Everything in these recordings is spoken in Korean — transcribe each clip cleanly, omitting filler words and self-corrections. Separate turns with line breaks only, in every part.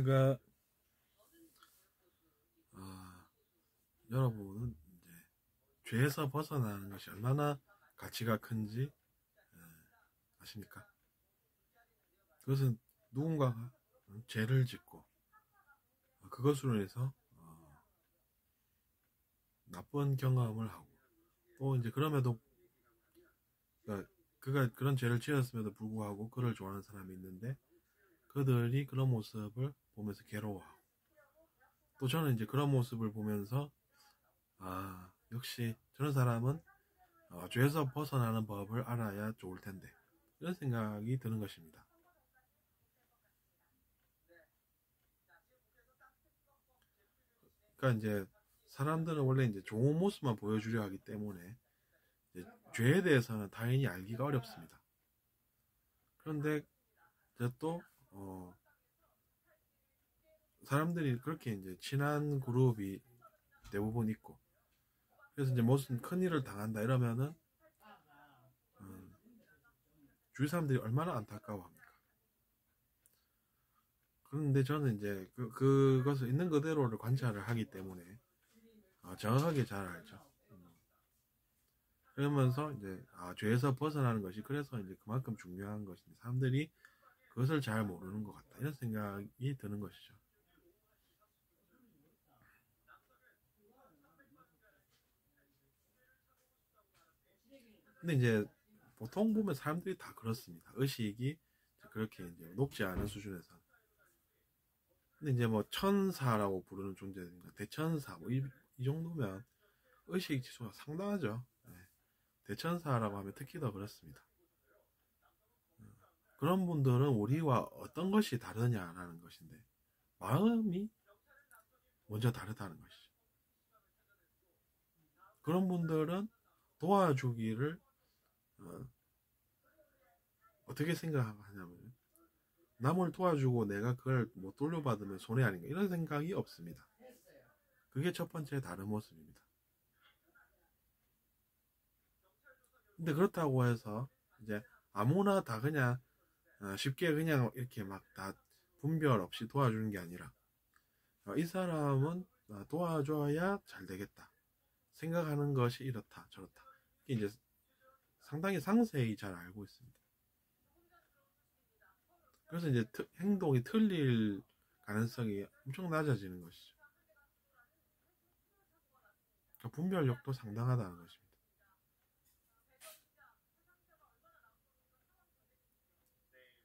제가 여러분은 이제 죄에서 벗어나는 것이 얼마나 가치가 큰지 아십니까? 그것은 누군가가 죄를 짓고 그것으로 인해서 나쁜 경험을 하고 또 이제 그럼에도 그가 그런 죄를 지었음에도 불구하고 그를 좋아하는 사람이 있는데 그들이 그런 모습을 보면서 괴로워하고 또 저는 이제 그런 모습을 보면서 역시 저런 사람은 죄에서 벗어나는 법을 알아야 좋을 텐데 이런 생각이 드는 것입니다. 그러니까 이제 사람들은 원래 이제 좋은 모습만 보여주려 하기 때문에 이제 죄에 대해서는 당연히 알기가 어렵습니다. 그런데 이제 또 사람들이 그렇게 이제 친한 그룹이 대부분 있고 그래서 이제 무슨 큰일을 당한다 이러면은 주위 사람들이 얼마나 안타까워합니까? 그런데 저는 이제 그것을 있는 그대로를 관찰을 하기 때문에 정확하게 잘 알죠. 그러면서 이제 죄에서 벗어나는 것이 그래서 이제 그만큼 중요한 것인데 사람들이 그것을 잘 모르는 것 같다 이런 생각이 드는 것이죠. 근데 이제 보통 보면 사람들이 다 그렇습니다. 의식이 그렇게 이제 높지 않은 수준에서. 근데 이제 뭐 천사라고 부르는 존재들인가 대천사 뭐 이 정도면 의식 지수가 상당하죠. 네. 대천사라고 하면 특히 더 그렇습니다. 그런 분들은 우리와 어떤 것이 다르냐라는 것인데 마음이 먼저 다르다는 것이죠. 그런 분들은 도와주기를 어떻게 생각하냐면 남을 도와주고 내가 그걸 못 돌려받으면 손해 아닌가 이런 생각이 없습니다. 그게 첫 번째 다른 모습입니다. 근데 그렇다고 해서 이제 아무나 다 그냥 쉽게 그냥 이렇게 막 다 분별 없이 도와주는 게 아니라 이 사람은 도와줘야 잘 되겠다 생각하는 것이 이렇다 저렇다 이게 이제 상당히 상세히 잘 알고 있습니다. 그래서 이제 행동이 틀릴 가능성이 엄청 낮아지는 것이죠. 그러니까 분별력도 상당하다는 것입니다.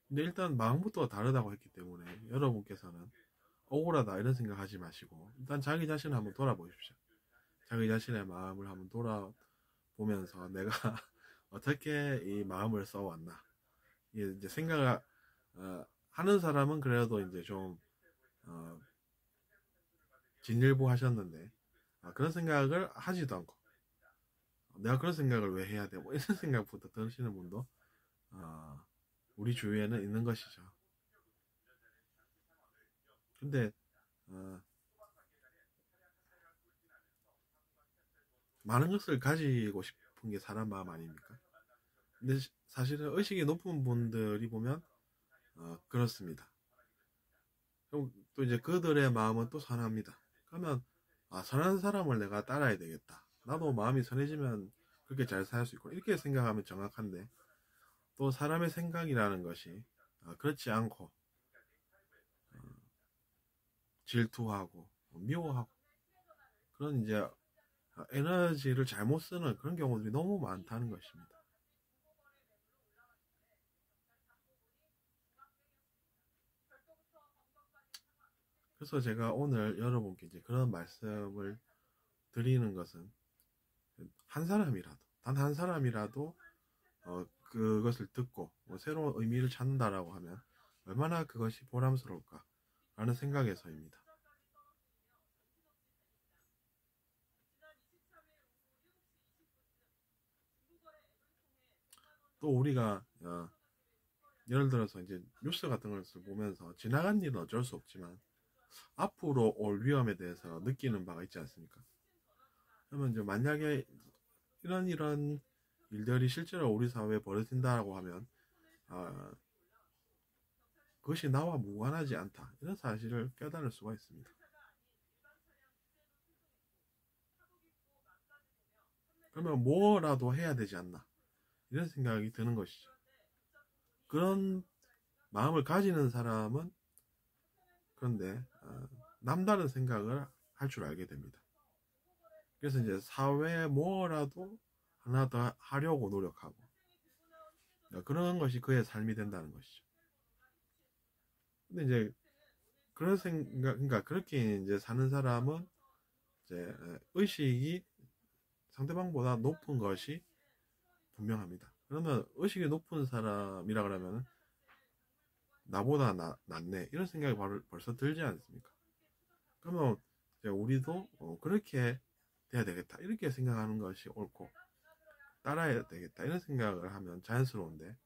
근데 일단 마음부터 다르다고 했기 때문에 여러분께서는 억울하다 이런 생각하지 마시고 일단 자기 자신을 한번 돌아보십시오. 자기 자신의 마음을 한번 돌아보면서 내가 어떻게 이 마음을 써왔나 이제 생각을 하는 사람은 그래도 이제 좀 진일보 하셨는데 그런 생각을 하지도 않고 내가 그런 생각을 왜 해야 돼? 뭐 이런 생각부터 드시는 분도 우리 주위에는 있는 것이죠. 근데 많은 것을 가지고 싶은 게 사람 마음 아닙니까? 근데 사실은 의식이 높은 분들이 보면 그렇습니다. 그럼 또 이제 그들의 마음은 또 선합니다. 그러면 선한 사람을 내가 따라야 되겠다. 나도 마음이 선해지면 그렇게 잘 살 수 있고 이렇게 생각하면 정확한데 또 사람의 생각이라는 것이 그렇지 않고 질투하고 미워하고 그런 이제 에너지를 잘못 쓰는 그런 경우들이 너무 많다는 것입니다. 그래서 제가 오늘 여러분께 이제 그런 말씀을 드리는 것은 한 사람이라도 단 한 사람이라도 그것을 듣고 새로운 의미를 찾는다라고 하면 얼마나 그것이 보람스러울까 라는 생각에서입니다. 또 우리가 예를 들어서 이제 뉴스 같은 것을 보면서 지나간 일은 어쩔 수 없지만 앞으로 올 위험에 대해서 느끼는 바가 있지 않습니까? 그러면 이제 만약에 이런 일들이 실제로 우리 사회에 벌어진다고 하면 그것이 나와 무관하지 않다. 이런 사실을 깨달을 수가 있습니다. 그러면 뭐라도 해야 되지 않나. 이런 생각이 드는 것이죠. 그런 마음을 가지는 사람은 그런데 남다른 생각을 할 줄 알게 됩니다. 그래서 이제 사회에 뭐라도 하나 더 하려고 노력하고 그런 것이 그의 삶이 된다는 것이죠. 근데 이제 그런 생각, 그러니까 그렇게 이제 사는 사람은 이제 의식이 상대방보다 높은 것이 분명합니다. 그러면 의식이 높은 사람이라 그러면 나보다 낫네 이런 생각이 벌써 들지 않습니까? 그러면 우리도 그렇게 돼야 되겠다 이렇게 생각하는 것이 옳고 따라야 되겠다 이런 생각을 하면 자연스러운데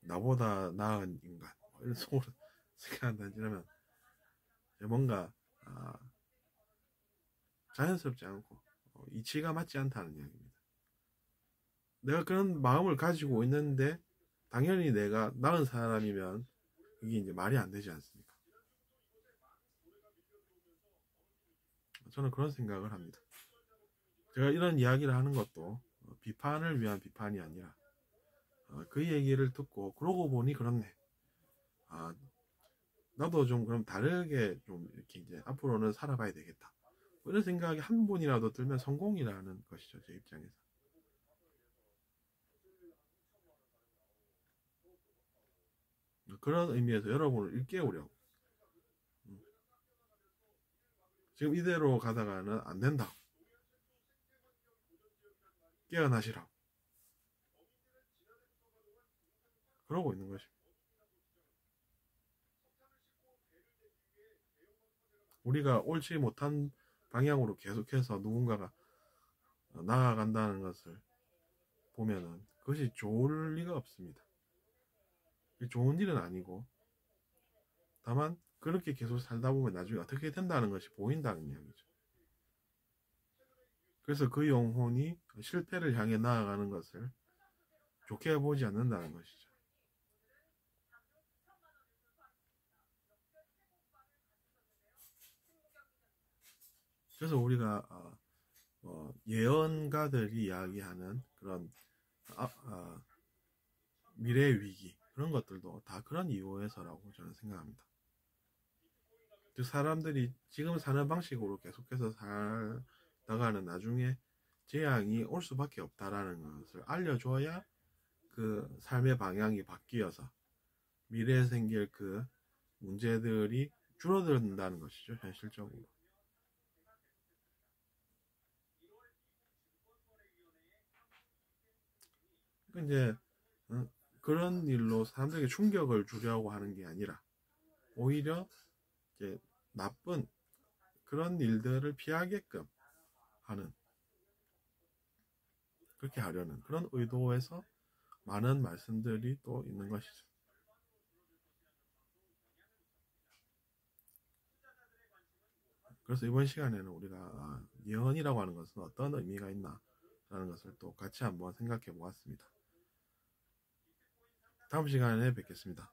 나보다 나은 인간 이런 속으로 생각한다 이러면 뭔가 자연스럽지 않고 이치가 맞지 않다는 이야기입니다. 내가 그런 마음을 가지고 있는데 당연히 내가 나은 사람이면 이게 이제 말이 안 되지 않습니까? 저는 그런 생각을 합니다. 제가 이런 이야기를 하는 것도 비판을 위한 비판이 아니라 그 얘기를 듣고 그러고 보니 그렇네. 나도 좀 그럼 다르게 좀 이렇게 이제 앞으로는 살아봐야 되겠다. 이런 생각이 한 번이라도 들면 성공이라는 것이죠, 제 입장에서. 그런 의미에서 여러분을 일깨우려고. 지금 이대로 가다가는 안 된다. 깨어나시라고. 그러고 있는 것입니다. 우리가 옳지 못한 방향으로 계속해서 누군가가 나아간다는 것을 보면은 그것이 좋을 리가 없습니다. 좋은 일은 아니고 다만 그렇게 계속 살다 보면 나중에 어떻게 된다는 것이 보인다는 이야기죠. 그래서 그 영혼이 실패를 향해 나아가는 것을 좋게 보지 않는다는 것이죠. 그래서 우리가 예언가들이 이야기하는 그런 미래 위기 그런 것들도 다 그런 이유에서라고 저는 생각합니다. 그 사람들이 지금 사는 방식으로 계속해서 살다가는 나중에 재앙이 올 수밖에 없다라는 것을 알려줘야 그 삶의 방향이 바뀌어서 미래에 생길 그 문제들이 줄어든다는 것이죠, 현실적으로. 그러니까 이제 그런 일로 사람들에게 충격을 주려고 하는 게 아니라 오히려 이제 나쁜 그런 일들을 피하게끔 하는 그렇게 하려는 그런 의도에서 많은 말씀들이 또 있는 것이죠. 그래서 이번 시간에는 우리가 예언이라고 하는 것은 어떤 의미가 있나 라는 것을 또 같이 한번 생각해 보았습니다. 다음 시간에 뵙겠습니다.